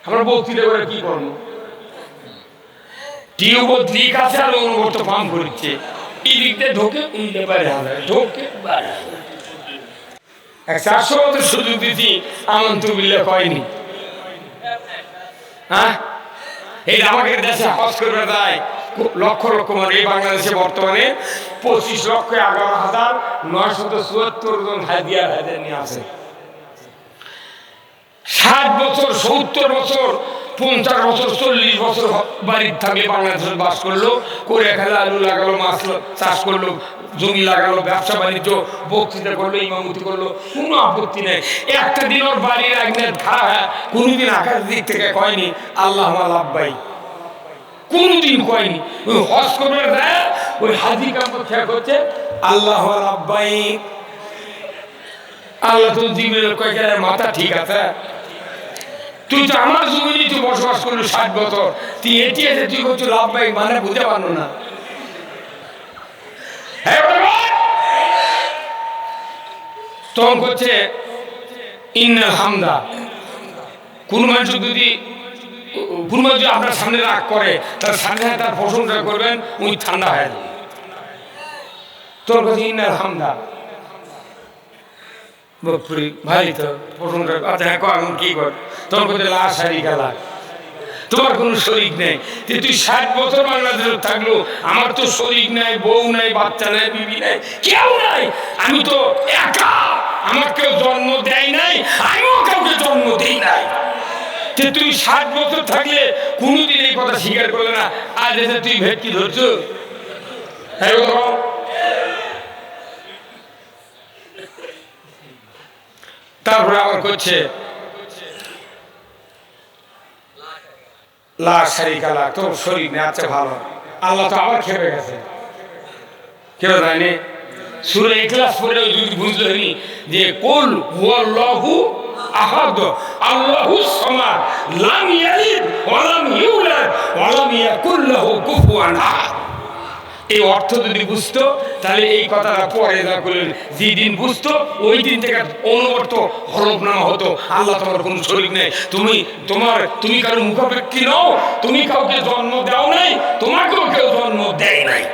আমরা বক্তৃতা করে কি করবো? টিউবও দিক আছে আর অনুবর্ত পাম্প করছে, এই দিক দিয়ে ঢোকে উল্টে বাইরে হাজার ঢোকে বাইরে 400 বছর সুযোগ দিচ্ছি আমন্ত্রবিল্লা কয়নি। হ্যাঁ, এই আমাকে দেশে হজ করবে যায় লক্ষ লক্ষ মানে এই বাংলাদেশে বর্তমানে 25,11,974 জন হাজিয়ার হাজির নিয়ে আছে। 60 বছর 70 বছর 50 বছর 40 বছর বাড়ির থাকলে বাংলাদেশে বাস করলো, করে খেলা আলু লাগালো, মাছ চাষ করলো, জমি লাগালো, ব্যবসা বাণিজ্য, বক্তৃতা করলো, ইমামতি করলো, কোনো আপত্তি নেই। একটা দিন ওর বাড়ির আগুনের খারাপ কোনোদিন আকাশ দিক থেকে কয়নি আল্লাহ আব্বাই, কোনদিন কয়নি। ওই হজ করবে ওই হাজি কাম খেয়া করছে আল্লাহ আব্বাই। আল্লাহ তো জীবনের কয়েকজনের মাথা ঠিক আছে, তুই তো আমার জমিনে তুই বসবাস করলি 60 বছর, তুই এটি আছে তুই করছো লাভবাই, মানে বুঝতে পারলো না। তখন করছে ইন্নাল হামদা। কোন মানুষ যদি আপনার সামনে রাগ করে তার সামনে তার প্রশংসা করবেন, উনি ঠান্ডা হয়ে যাবে। তোর কাছে ইন্নাল হামদা ভাই তো প্রশংসা এখন কি কর, তোর কাছে লাশ হারি গেলা, তোমার কোনো শরীক নেই। তুই 60 বছর বাংলাদেশে থাকলো, আমার তো শরীক নাই, বউ নাই, বাচ্চা নাই, বিবি নাই, কেউ নাই, আমি তো একা, আমার কেউ জন্ম দেয় নাই, আমিও কাউকে জন্ম দেই নাই। তুই 60 বছর থাকলে কোনোদিন এই কথা স্বীকার করলে না, আজ এসে তুই ভেটকি ধরছো। তারপরে আবার করছে লাশ শারিকা লাখ, তোর শরীর নেই, আচ্ছা ভালো, আল্লাহ তো আবার খেপে গেছে। কেউ জানি সূরা ইখলাস পড়ে যদি বুঝলো যে কুল হুয়াল্লাহু আহাদ আল্লাহুস সামাদ লাম ইয়ালিদ ওয়া লাম ইউলাদ ওয়া লাম ইয়াকুল লাহু কুফুয়ান আহাদ, এই অর্থ যদি বুঝতো তাহলে এই কথাটা পরে না করলেন, যেদিন বুঝতো ওই দিন থেকে অনুবর্ত হলফনামা হতো আল্লাহ তোমার কোনো শরীক নেই, তুমি কারো মুখাপেক্ষী নও, তুমি কাউকে জন্ম দাও নাই, তোমাকেও কেউ জন্ম দেয় নাই।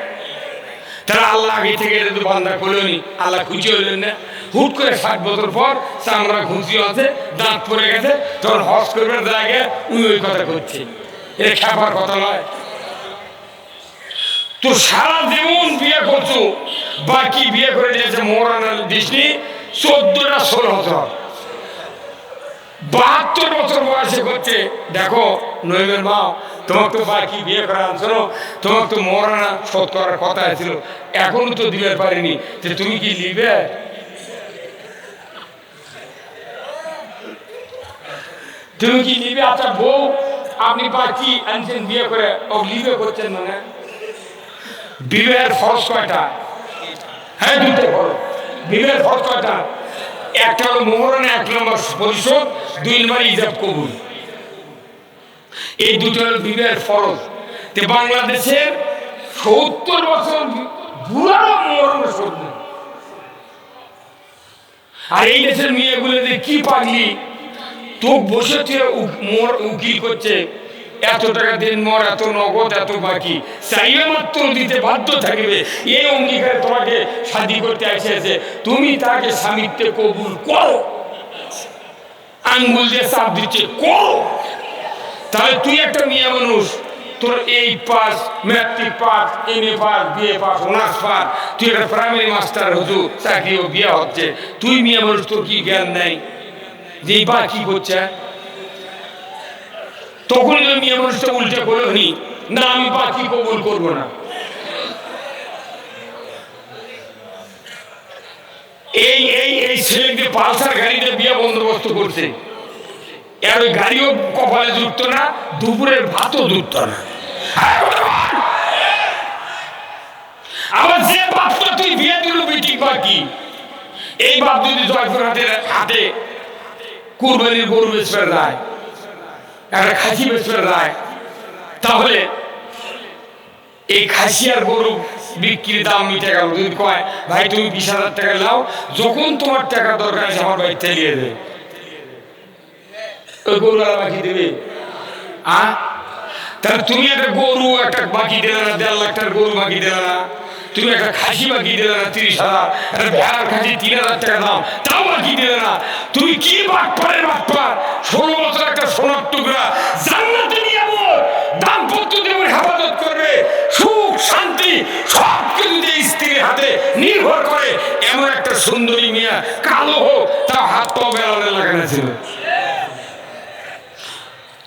তারা আল্লাহ আগে থেকে এটা তো বান্দা করলেনি, আল্লাহ খুশি হলেন না। হুট করে 60 বছর পর চামড়া খুশি আছে, দাঁত পড়ে গেছে, তখন হজ করবে জায়গায় উনি ওই কথা করছে, এটা খাবার কথা নয়। তো সারা জীবন বিয়ে করছো, বাকি বিয়ে করে দিয়েছে মৌলানা দিসনি 14টা 16 72 বছর বয়সে করছে। দেখো নইমের মা, তোমাকে তো বাকি বিয়ে করে আনছো, তোমাকে তো মৌলানা শোধ করার কথা ছিল, এখনো তো দিতে পারিনি, যে তুমি কি নিবে? তুমি কি নিবে? আচ্ছা বউ আপনি বাকি আনছেন বিয়ে করে, ও লিবে করছেন মানে বিবাহের ফরজ কয়টা? হ্যাঁ, দুটো ফরজ। বিবাহের ফরজ কয়টা? একটা হলো মোহরানা, 1 নম্বর পরিশোধ, 2 নম্বর ইজাব কবুল, এই দুটো হলো বিবাহের ফরজ। বাংলাদেশের 70 বছর বুড়ারা মোহরানা শোধ নেই। আর এই দেশের মেয়েগুলো যে কি পাগলি, তো বসে উকিল করছে, এত টাকা দিন মর, এত নগদ, এত বাকি চাইবে মাত্র দিতে বাধ্য থাকবে, এই অঙ্গীকারে তোমাকে শাদী করতে এসেছে, তুমি তাকে স্বামীত্বে কবুল করো, আঙ্গুল দিয়ে চাপ দিচ্ছে করো। তাহলে তুই একটা মেয়ে মানুষ, তোর 8 pass, matric pass, MA pass, BA pass, honours pass, তুই একটা প্রাইমারি মাস্টার হতো, চাকরিও বিয়ে হচ্ছে, তুই মেয়ে মানুষ, তোর কি জ্ঞান নেই যে বা কি করছে? তখন মেয়ে মানুষটা উল্টে বলে না আমি বাকি কবুল করবো না। এই ছেলেকে পালসার গাড়িতে বিয়ে বন্দোবস্ত করছে, আর ওই গাড়িও কপালে জুটতো না, দুপুরের ভাতও জুটতো না। আবার যে বাপটা তুই বিয়ে দিল বেটি বাকি, এই বাপ যদি জয়পুর হাতে কুরবানির গরু বেচবে রায়, একটা খাসি বেচবে রায়, তাহলে এই খাসি আর গরু বিক্রির দাম মিটে গেল। যদি কয় ভাই তুমি 20,000 টাকা নাও, যখন তোমার টাকা দরকার আছে আমার ভাই চালিয়ে দেবে, ওই গরুওয়ালা বাকি দেবে। তাহলে তুমি একটা গরু একটা বাকি দিলে না, 1.5 লাখ টাকার গরু বাকি দিলে না, তুমি একটা খাসি বাকি দিলে না 30,000, একটা ভেড়ার খাসি 3,000 টাকা দাম তাও বাকি দিলে না। তুমি কি বাটপারের বাটপার! 16 বছর একটা সোনার টুকরা জান্নাতে নিয়ে দাম্পত্য জীবন হেফাজত করবে, সুখ শান্তি সব কিছু স্ত্রীর হাতে নির্ভর করে এমন একটা সুন্দরী মেয়ে, কালো হোক তাও হাত পা বেড়ালে লাগানো ছিল।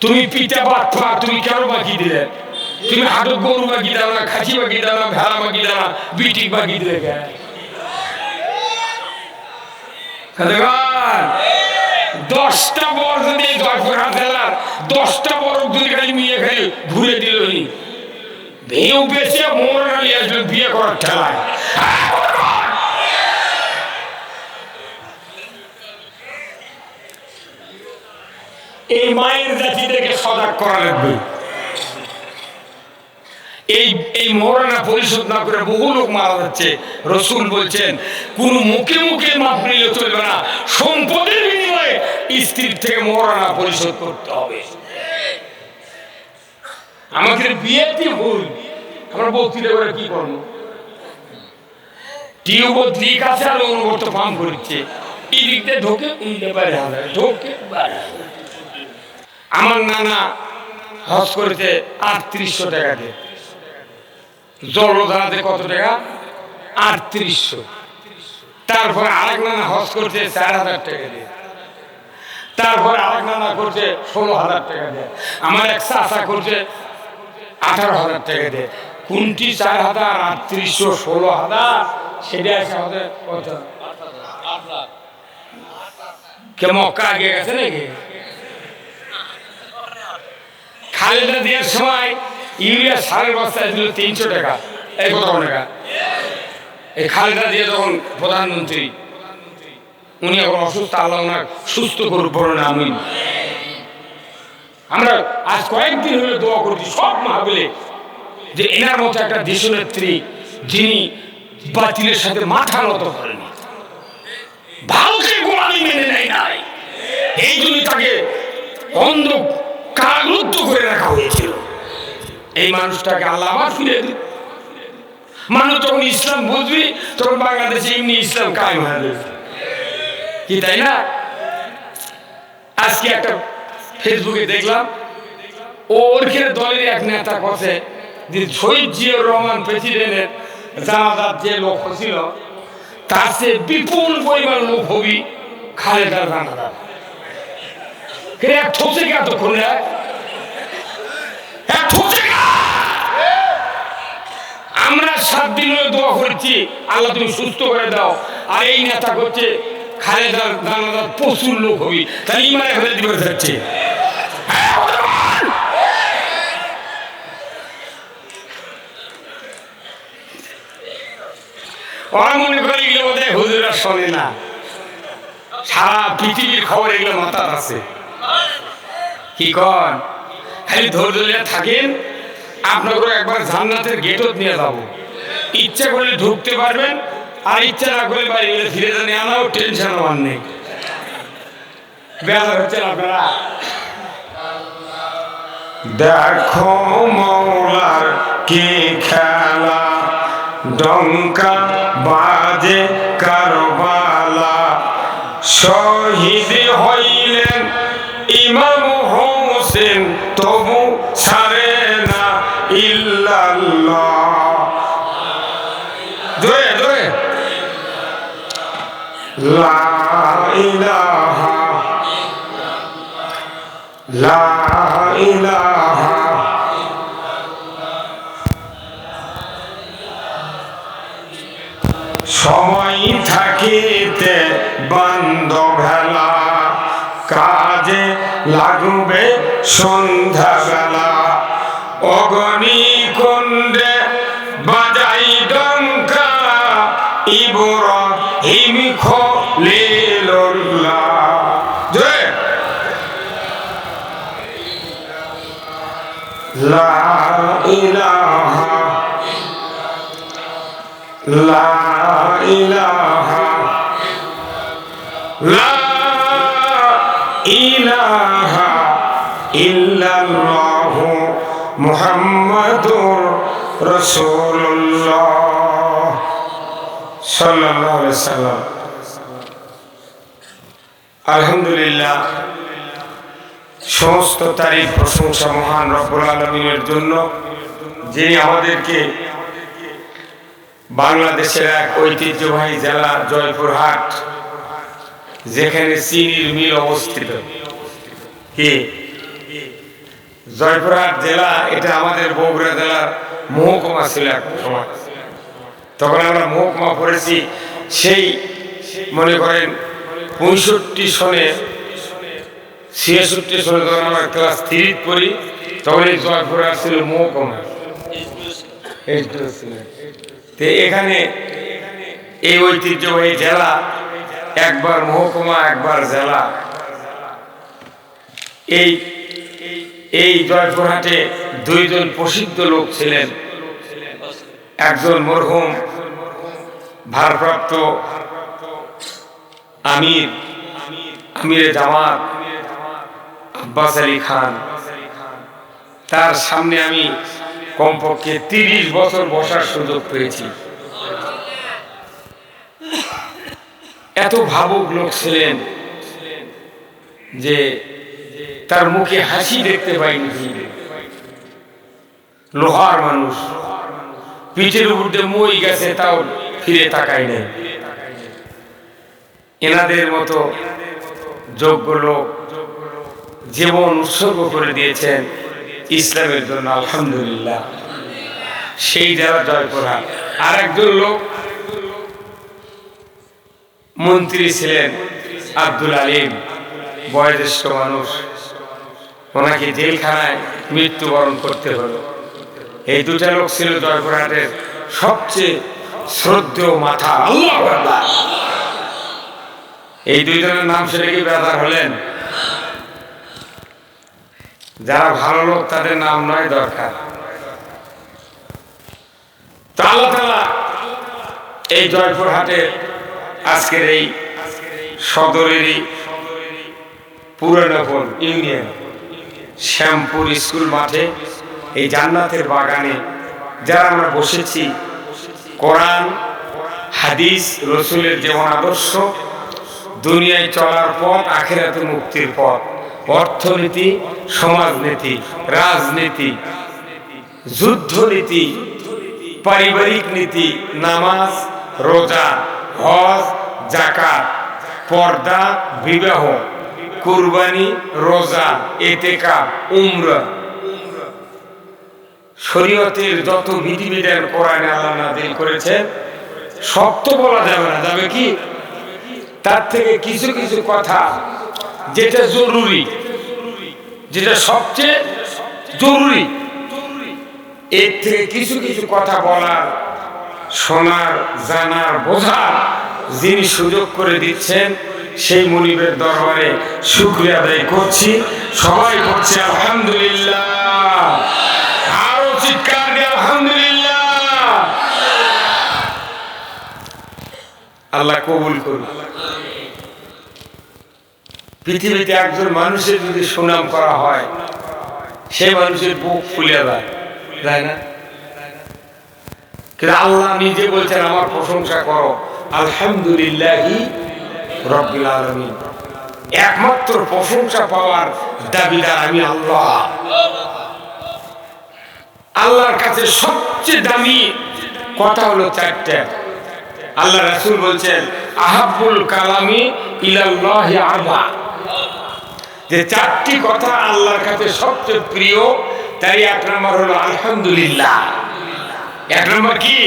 তুমি পিতা বাটপা, তুমি কেন বাকি দিলে? তুমি হাটে গরু বাকি দাও না, খাসি বাকি দাও না, ভেড়া বাকি দাও না, বিটি বাকি দিলে কেন? 10টা বর যদি জয়পুরহাট জেলার 10টা বর যদি খালি মেয়ে খালি ঘুরে দিল, ভেউ বেঁচে মোরা নিয়ে আসবে বিয়ে করার ঠেলায়। এই মায়ের জাতিদেরকে সজাগ করা লাগবে। এই মরনা পরিশোধ না করে বহু লোক মারা যাচ্ছে। রসুল বলছেন কোন মুখে মুখে মাপ নিলে চলবে না, সম্পদের বিনিময়ে স্ত্রীর থেকে মরনা পরিশোধ করতে হবে। আমাদের বিয়েতে ভুল, আমরা বক্তৃতা করে কি করবো? টিউব লিক আছে আর অনুবর্ত পাম করছে, এই দিকতে ঢোকে ঢোকে। আমার নানা হজ করেছে 3800 টাকা দিয়ে, জলধারাতে কত টাকা? 3800। তারপরে আরেক নানা হজ করছে 4000 টাকা দিয়ে, তারপরে আরেক নানা করছে 16,000 টাকা দিয়ে, আমার এক চাচা করছে 18,000 টাকা দিয়ে। কোনটি 4,000, 3800, 16,000? সেটা আছে আমাদের কত? কে মক্কা আগে গেছে নাকি? খালেদা দেওয়ার সময় ইউরিয়া সারের বস্তা ছিল 300 টাকা। এই কত টাকা? এই খালেদা দিয়ে যখন প্রধানমন্ত্রী, উনি এখন অসুস্থ, আল্লাহ ওনার সুস্থ করুক, বলেন আমিন। আমরা আজ কয়েকদিন হলে দোয়া করছি সব মাহফিলে যে এনার মতো একটা দেশনেত্রী যিনি বাতিলের সাথে মাথা নত করেনি, ভারতের গোলামি মেনে নেয় নাই, এই জন্য তাকে অন্ধ কারারুদ্ধ করে রাখা হয়েছিল। এই মানুষটাকে আল্লাহ আবার ফিরে দিন। মানুষ যখন ইসলাম বুঝবি তখন বাংলাদেশে এমনি ইসলাম কায়েম হয়ে যাবে, কি তাই না? আজকে একটা ফেসবুকে দেখলাম, ওরখানে দলের এক নেতা কথা যে শহীদ জিয়াউর রহমান প্রেসিডেন্টের জানাজার যে লোক ছিল তার সে বিপুল পরিমাণ লোক হবি খালেদার জানাজার। ঠোসে কে এতক্ষণ আমরা 7 দিন হলে দোয়া করেছি আল্লাহ তুমি সুস্থ করে দাও, আর এই নেতা করছে খালেদার জানাজার প্রচুর লোক হবি, তাহলে ইমানে ফেলে দিবে যাচ্ছে। ওরা মনে করে এগুলো বোধহয় হুজুরা শোনে না, সারা পৃথিবীর খবর এগুলো মাথার আছে। কি কন? খালি ধৈর্য ধরে থাকেন, আপনাকে একবার জান্নাতের গেটত নিয়ে যাবো, ইচ্ছা করলে ঢুকতে পারবেন, আর ইচ্ছা না করলে বাড়ি গেলে ফিরে যান, আনাও টেনশন আমার নেই। বেলা হচ্ছে আপনারা দেখো মৌলার কি খেলা, ডঙ্কা বাজে কারবালা, শহীদ হইলেন ইমাম হোসেন, তবু ছাড়ে না ইল্লাল্লাহ। জোরে জোরে লা ইলাহা লা ইলাহা। সময় থাকিতে বান্ধবেলা, কাজে লাগবে সন্ধ্যাবেলা, অগ্নি কুণ্ডে বাজাই ডঙ্কা, ইব্রাহিম খলিলুল্লাহ। জয় লা ইলাহা লা ইলাহা লা ইলাহা ইল্লাল্লাহু মুহাম্মাদুর রাসূলুল্লাহ সাল্লাল্লাহু আলাইহি সাল্লাম। আলহামদুলিল্লাহ, সমস্ত তারিফ প্রশংসা মহান রব্বুল আলামিনের জন্য, যিনি আমাদেরকে বাংলাদেশের এক ঐতিহ্যবাহী জেলা জয়পুরহাট, যেখানে চিনির মিল অবস্থিত, কি জয়পুরহাট জেলা, এটা আমাদের বগুড়া জেলার মহকুমা ছিল এক সময়। তখন আমরা মহকুমা পড়েছি, সেই মনে করেন 65 সনে 66 সনে যখন আমরা ক্লাস 3 পড়ি, তখন এই জয়পুরহাট ছিল মহকুমা। তো এখানে এই ঐতিহ্যবাহী জেলা একবার মহকুমা একবার জেলা। এই জয়পুরহাটে দুইজন প্রসিদ্ধ লোক ছিলেন। একজন মরহুম ভারপ্রাপ্ত আমিরে জামাত আব্বাস আলী খান, তার সামনে আমি কমপক্ষে 30 বছর বসার সুযোগ পেয়েছি। এত ভাবুক লোক ছিলেন যে তার মুখে হাসি দেখতে পাইনি। লোহার মানুষ, পিঠের উপর দিয়ে মই গেছে, তাও ফিরে তাকায় নেই। এনাদের মতো যোগ্য লোক জীবন উৎসর্গ করে দিয়েছেন ইসলামের জন্য, আলহামদুলিল্লাহ। সেই জেলা জয়পুরহাট। আর একজন লোক মন্ত্রী ছিলেন, আব্দুল আলিম, বয়োজ্যেষ্ঠ মানুষ, ওনাকে জেলখানায় মৃত্যুবরণ করতে হলো। এই দুটা লোক ছিল জয়পুরহাটের সবচেয়ে শ্রদ্ধেয় মাথা। আল্লাহু আকবার। এই দুইজনের নাম শুনে কি বেজার হলেন? যারা ভালো লোক তাদের নাম নয় দরকার। তো আল্লাহ তাআলা এই জয়পুরহাটের আজকের এই সদরেরই পুরানগর ইউনিয়ন শ্যামপুর স্কুল মাঠে, এই জান্নাতের বাগানে যারা আমরা বসেছি, কোরআন হাদিস রসুলের যেমন আদর্শ, দুনিয়ায় চলার পথ, আখিরাতে মুক্তির পথ, অর্থনীতি, সমাজনীতি, রাজনীতি, যুদ্ধনীতি, পারিবারিক নীতি, নামাজ, রোজা, হজ, যাকাত, পর্দা, বিবাহ, কুরবানি, রোজা, ইতিকাফ, উমরা, শরীয়তের যত বিধিবিধান কোরআনে আল্লাহ নাযিল করেছেন, সব তো বলা যাবে না, যাবে কি? তার থেকে কিছু কিছু কথা যেটা জরুরি, যেটা সবচেয়ে জরুরি, এর থেকে কিছু কিছু কথা বলার, শোনার, জানার, বোঝার যিনি সুযোগ করে দিচ্ছেন, সেই মুনিবের দরবারে শুকরিয়া আদায় করছি। সবাই করছে আলহামদুলিল্লাহ। আরো চিৎকার দিয়ে আলহামদুলিল্লাহ। আল্লাহ কবুল করুন। পৃথিবীতে একজন মানুষের যদি সুনাম করা হয়, সেই মানুষের বুক ফুলে যায়, তাই না? কিন্তু আল্লাহ নিজে বলছেন, আমার প্রশংসা করো, আলহামদুলিল্লাহি রাব্বিল আলামিন। একমাত্র প্রশংসা পাওয়ার দাবিদার আমি আল্লাহ। আল্লাহর কাছে সবচেয়ে দামি কথা হলো 4টা। আল্লাহ রাসূল বলছেন, আহাব্বুল কালামি ইলাল্লাহি আরবা, যে 4টি কথা আল্লাহর কাছে সবচেয়ে প্রিয়, তাই 1 নম্বর হলো আলহামদুলিল্লাহ। 1 নম্বর কি?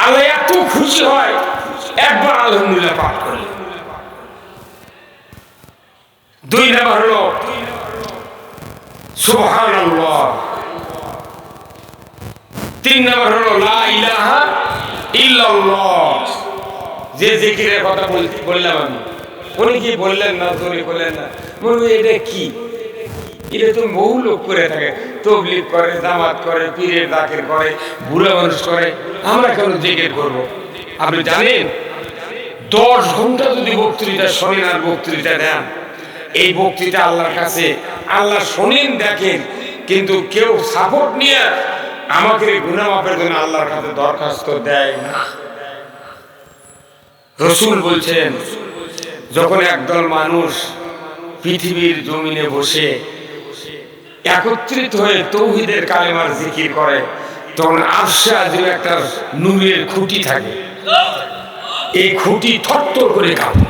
আল্লাহ এত খুশি হয় একবার আলহামদুলিল্লাহ পাঠ করে। 2 নম্বর হলো সুবহানাল্লাহ। 3 নম্বর হলো লা ইলাহা ইল্লাল্লাহ, যে জিকিরের কথা বললাম আমি। উনি কি বললেন না, জোরে বললেন না, বলবো এটা কি? এটা তো বহু লোক করে থাকে, তবলিগ করে, জামাত করে, পীরের দাখির করে, বুড়া মানুষ করে, আমরা কেন জিকির করবো? আপনি জানেন 10 ঘন্টা যদি বক্তৃতা শোনেন আর বক্তৃতা দেন, এই বক্তৃতা আল্লাহর কাছে আল্লাহ শোনেন, দেখেন, কিন্তু কেউ সাপোর্ট নিয়ে আমাকে গুনাহ মাফের জন্য আল্লাহর কাছে দরখাস্ত দেয় না। রাসূল বলছেন, যখন একদল মানুষ পৃথিবীর জমিনে বসে একত্রিত হয়ে তাওহীদের কালেমার জিকির করে, তখন আরশে আজিম একটা নূরের খুঁটি থাকে, এই খুঁটি থরথর করে কাঁপে।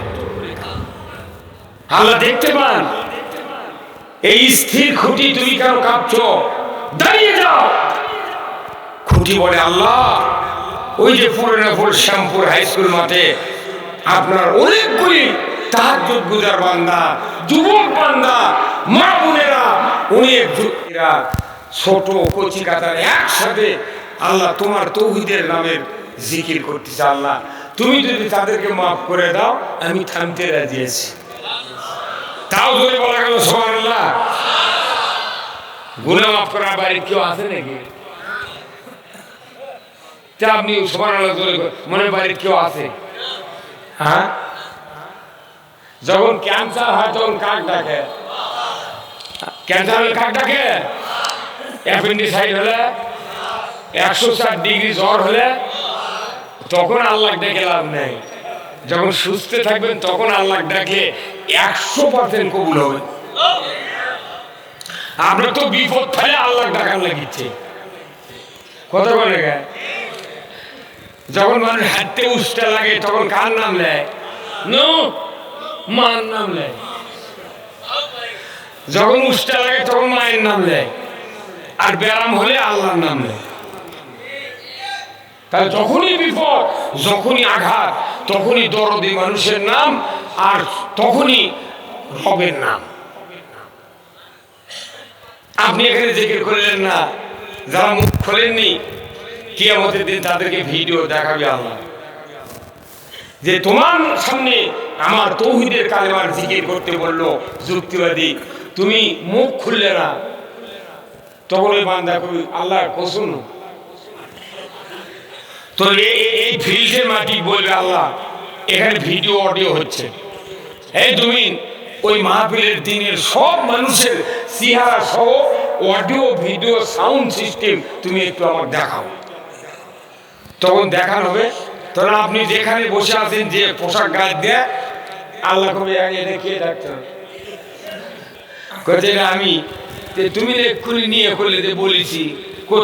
আল্লাহ দেখতে পান, এই স্থির খুঁটি তুমি কেন কাঁপছো, দাঁড়িয়ে যাও। খুঁটি বলে, আল্লাহ, ওই যে পুরনাপুর শ্যামপুর হাই স্কুল মাঠে আপনার অনেকগুলি তাহাজ্জুদ গুজার বান্দা, যুবক বান্দা, মা বোনেরা, অনেক যুবতীরা, ছোট কচি কাতারে একসাথে আল্লাহ তোমার তাওহীদের নামের জিকির করতেছে। আল্লাহ, তুমি যদি তাদেরকে মাফ করে দাও, আমি থামতে রাজি আছি। তাও যদি বলা গেল সুবহানাল্লাহ। গুনাহ মাফ করার বাড়ি কেউ আছে নাকি? আপনি সুবহানাল্লাহ মনে বাড়ি কেউ আছে? হ্যাঁ, যখন ক্যান্সার হয় তখন কাক ডাকে? ক্যান্সার হলে কাক ডাকে? অ্যাপেন্ডিসাইড হলে, 160 ডিগ্রি জ্বর হলে, তখন আল্লাহ ডেকে লাভ নেই। যখন সুস্থ থাকবেন তখন আল্লাহ ডাকে 100% কবুল হবে। আপনার তো বিপদ ফেলে আল্লাহ ডাকার লাগিচ্ছে, কথা বলে গে। যখন মানুষ হাঁটতে উষ্টা লাগে তখন কার নাম নেয়? মার নাম নেয়। যখন উষ্টা লাগে তখন মায়ের নাম নেয়, আর ব্যায়াম হলে আল্লাহর নাম নেয়। তাহলে যখনই বিপদ, যখনই আঘাত, তখনই দরদি মানুষের নাম, আর তখনই রবের নাম। আপনি এখানে জিকির করলেন না, যারা মুখ খোলেননি, কিয়ামতের দিন তাদেরকে ভিডিও দেখাবে আল্লাহ, যে তোমার সামনে আমার তাওহীদের কালেমার জিকির করতে বললো যুক্তিবাদী, তুমি মুখ খুললে না। তখন ওই বান্দা কবি, আল্লাহ কসম, তো এই ফিল্ডের মাটি বলবে, আল্লাহ এখানে ভিডিও অডিও হচ্ছে, এই তুমি ওই মাহফিলের দিনের সব মানুষের চেহারা সহ অডিও ভিডিও সাউন্ড সিস্টেম তুমি একটু আমার দেখাও। তখন দেখানো হবে। তখন আপনি যেখানে বসে আছেন, যে পোশাক গাছ দিয়ে, আল্লাহ কবি, এটা কে ডাক্তার? আমি, তুমি এক্ষুনি নিয়ে করলে যে বলেছি,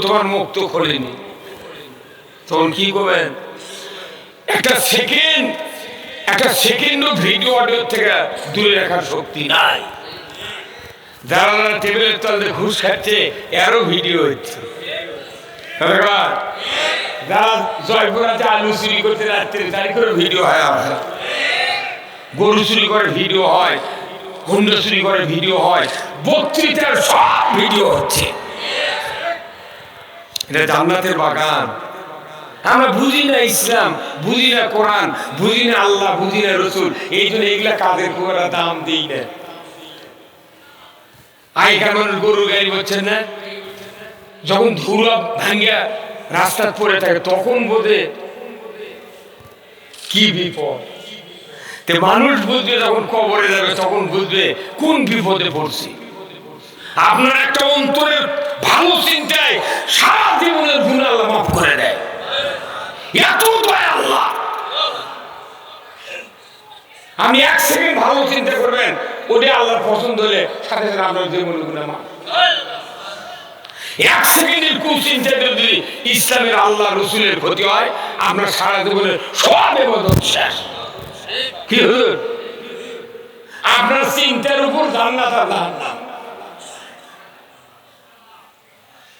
তোমার মুখ তো খোলেনি। তখন কি করবেন? একটা সেকেন্ডও ভিডিও অডিও থেকে দূরে রাখার শক্তি নাই। যারা যারা টেবিলের তলে ঘুষ খাচ্ছে, এরও ভিডিও হচ্ছে। যারা জয়পুরাতে আলু চুরি করতে রাত্রে তাই করে ভিডিও হয়, আপনার গরু চুরি করে ভিডিও হয়, হুন্ডা চুরি করে ভিডিও হয়, বক্তৃতার সব ভিডিও হচ্ছে। এটা জান্নাতের বাগান। আমরা বুঝি না ইসলাম, বুঝি না কোরআন, বুঝি না আল্লাহ, বুঝি না রসুল, এই জন্য এগুলা কাদের কোরা দাম দিই না। আগেকার মানুষ গরু গাড়ি বলছেন না, যখন ধুলা ভাঙ্গিয়া রাস্তা পড়ে থাকে তখন বোধে কি বিপদ। মানুষ বুঝবে যখন কবরে যাবে, তখন বুঝবে কোন বিপদে পড়ছি। আপনার একটা অন্তরের ভালো চিন্তায় সারা জীবনের গুনাহ আল্লাহ মাফ করে দেয়। এত দয়া আল্লাহ। আপনি 1 সেকেন্ড ভালো চিন্তা করবেন, ওটা আল্লাহর পছন্দ হলে সাথে সাথে আপনার জীবনের গুনাহ মাফ। 1 সেকেন্ডের কুচিন্তা যদি ইসলামের আল্লাহ রসুলের ক্ষতি হয়, আপনার সারা জীবনের সব ইবাদত শেষ। কি হলো? আপনার চিন্তার উপর জান্নাত আর জাহান্নাম।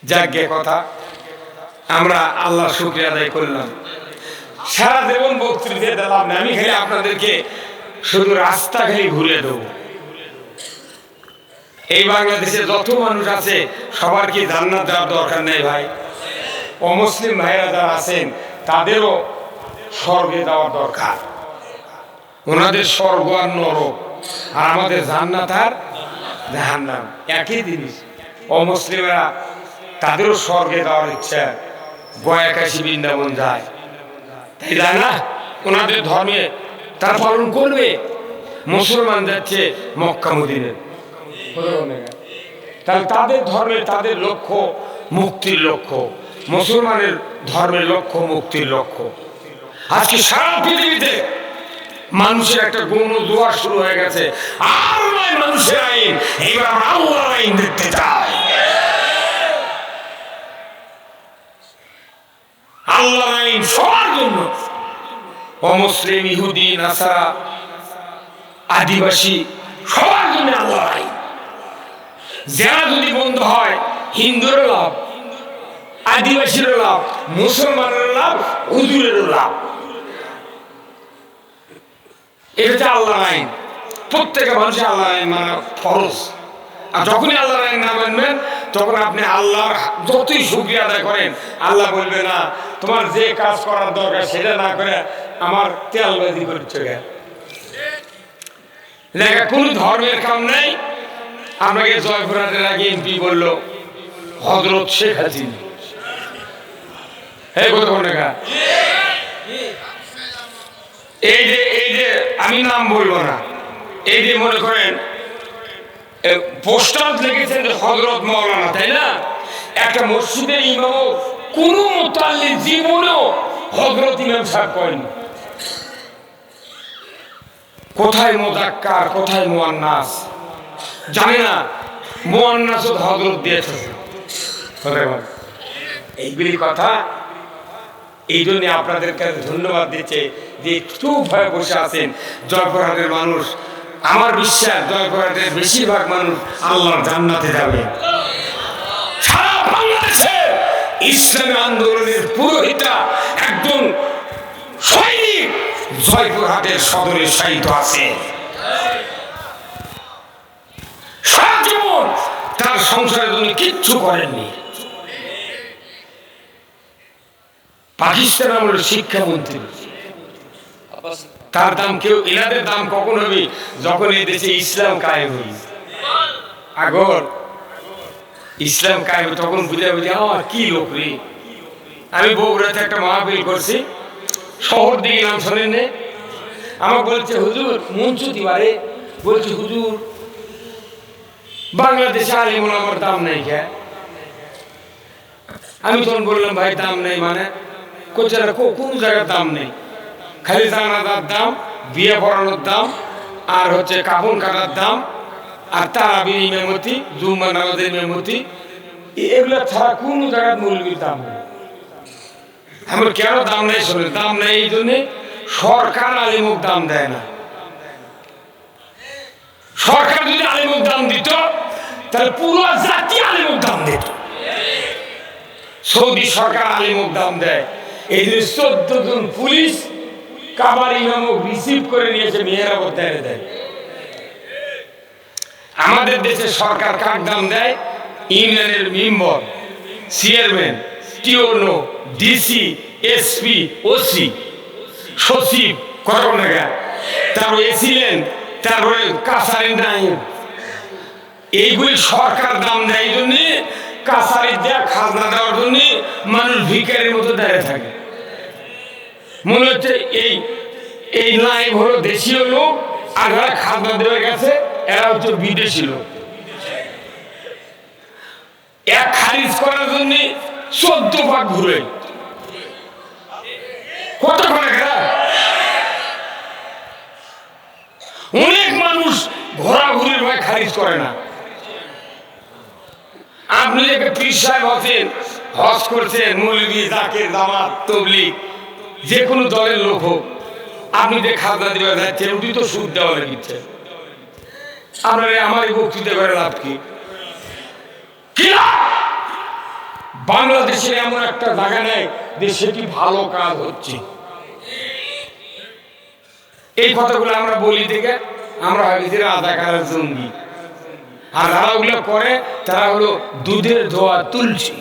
যাজ্ঞে কথা, আমরা আল্লাহ শুকরিয়া আদায় করলাম। সারা জীবন বক্তৃতা দিলাম না, আমি খালি আপনাদেরকে শুধু রাস্তা খালি ঘুরে দেবো। এই বাংলাদেশে যত মানুষ আছে সবার কি জান্নাত যাওয়ার দরকার নেই ভাই? অমুসলিম ভাইরা যারা আছেন তাদেরও স্বর্গে যাওয়ার দরকার। ওনাদের স্বর্গ আর নরক, আর আমাদের জান্নাত আর জাহান্নাম একই জিনিস। অমুসলিমরা তাদেরও স্বর্গে যাওয়ার ইচ্ছা, গয়া কাশী বৃন্দাবন যায়, তাই যায় না? ওনাদের ধর্মে তারা পালন করবে। মুসলমান যাচ্ছে মক্কা মদিনা। তাহলে তাদের ধর্মের তাদের লক্ষ্য মুক্তির লক্ষ্য, মুসলমানের ধর্মের লক্ষ্য মুক্তির লক্ষ্য। আজকে সারা পৃথিবীতে মানুষের একটা গণ দোয়া শুরু হয়ে গেছে, আর নয় মানুষের আইন, এবার আমরা আল্লাহর আইন দেখতে চাই। আল্লাহর আইন সবার জন্য, অমুসলিম, ইহুদি, নাসারা, আদিবাসী সবার জন্য আল্লাহর আইন। যারা যদি বন্ধ হয়, হিন্দুরও লাভ, আদিবাসীরও লাভ, মুসলমানেরও লাভ, হুজুরেরও লাভ। এটা হচ্ছে আল্লাহর আইন। প্রত্যেকে মানুষের আল্লাহর আইন মানা ফরজ। আর যখনই আল্লাহর আইন না মানবেন, তখন আপনি আল্লাহর যতই শুকরিয়া আদায় করেন, আল্লাহ বলবে না তোমার যে কাজ করার দরকার সেটা না করে আমার তেলবাজি করছে। দেখা কোন ধর্মের কাম নাই। আমাকে জয়পুরহাটের আগে এমপি বলল হযরত শেখ হাসিনা, এই যে আমি নাম বলবো না, এই যে মনে করেন পোস্টার লিখেছেন হযরত মাওলানা, তাই না? একটা মসজিদের ইমামও কোন মুতাল্লি জীবনেও হযরত ইমাম সাহেব করেন। কোথায় মুযাক্কার, কোথায় মুয়ান্নাস জানি না, মুয়ান্নাস হযরত দিয়েছে। এইগুলি কথা। এই জন্য আপনাদের কাছে ধন্যবাদ দিচ্ছে যে একটু ভয়ে বসে আছেন জয়পুরহাটের মানুষ। আমার বিশ্বাস জয়পুরহাটের বেশিরভাগ মানুষ আল্লাহর জান্নাতে যাবে। সারা বাংলাদেশে ইসলামী আন্দোলনের পুরোহিতা একজন সৈনিক জয়পুরহাটের সদরে শায়িত আছে। সারা জীবন তার সংসারের জন্য কিচ্ছু করেননি। পাকিস্তান আমলের শিক্ষামন্ত্রী, তার দাম কেউ, এনাদের দাম কখন হবে? যখন এই দেশে ইসলাম কায়েম হবে। আগর ইসলাম কায়েম, তখন বুঝে বুঝে আমার কি লোক রে। আমি বগুড়াতে একটা মাহফিল করছি, শহর দিকে নাম শোনেন নে, আমাকে বলছে হুজুর মঞ্চুতি বারে, বলছে হুজুর বাংলাদেশে আলিম ওলামার দাম নাই কে? আমি তখন বললাম ভাই দাম নেই মানে? কোচারা কোন জায়গার দাম নেই, খালি জানাজার দাম, বিয়ে পড়ানোর দাম, আর হচ্ছে কাফন কাটার দাম, আর তারাবির ইমামতি, জুম্মা নামাজের ইমামতি, এগুলো ছাড়া কোন জায়গার মৌলবীর দাম নেই। আমার কেন দাম নেই? শোনেন, দাম নেই এই জন্যে সরকার আলিমুক দাম দেয় না। সরকার যদি আলিমুক দাম দিত তাহলে পুরো জাতি আলিমুক দাম দিত। সৌদি সরকার আলিমুক দাম দেয়। এই যে 14 জন পুলিশ কাবার ইমামক রিসিভ করে নিয়েছে, মেয়েরা বলতে দেয়। আমাদের দেশে সরকার কাক দাম দেয়? ইউনিয়নের মেম্বার, চেয়ারম্যান, টিওনো, ডিসি, এসপি, ওসি, সচিব, কত টাকা, তারপর এসিলেন, তারপরে কাছারি নায়েব, এইগুলি সরকার দাম দেয়। এই জন্য কাছারি দেয়া খাজনা দেওয়ার জন্য মানুষ ভিখারির মতো দাঁড়িয়ে থাকে। মনে হচ্ছে এই নায়েব হলো দেশীয় লোক, আর যারা খাজনা দেওয়া গেছে এরা হচ্ছে বিদেশি লোক। এক খারিজ করার জন্য 14 পাক ঘুরে, কত ঘোরা। অনেক মানুষ ঘোরাঘুরির ভয় খারিজ করে না। আপনি যে পীর সাহেব আছেন, হজ করছেন, মৌলভী, জাকের, জামাত, তবলিগ, যে কোনো দলের লোক হোক, আপনি যে খাজনা দেওয়া যাচ্ছেন ওটি তো সুদ দেওয়া লাগিচ্ছে। আপনার আমার এই বক্তৃতা করে লাভ কি? বাংলাদেশে এমন একটা জায়গা নেই যে সেটি ভালো কাজ হচ্ছে। এই কথাগুলো আমরা বলি থেকে আমরা ভাবি রাজাকারের জঙ্গি, আর যারা ওগুলো করে তারা হলো দুধের ধোয়া তুলসী।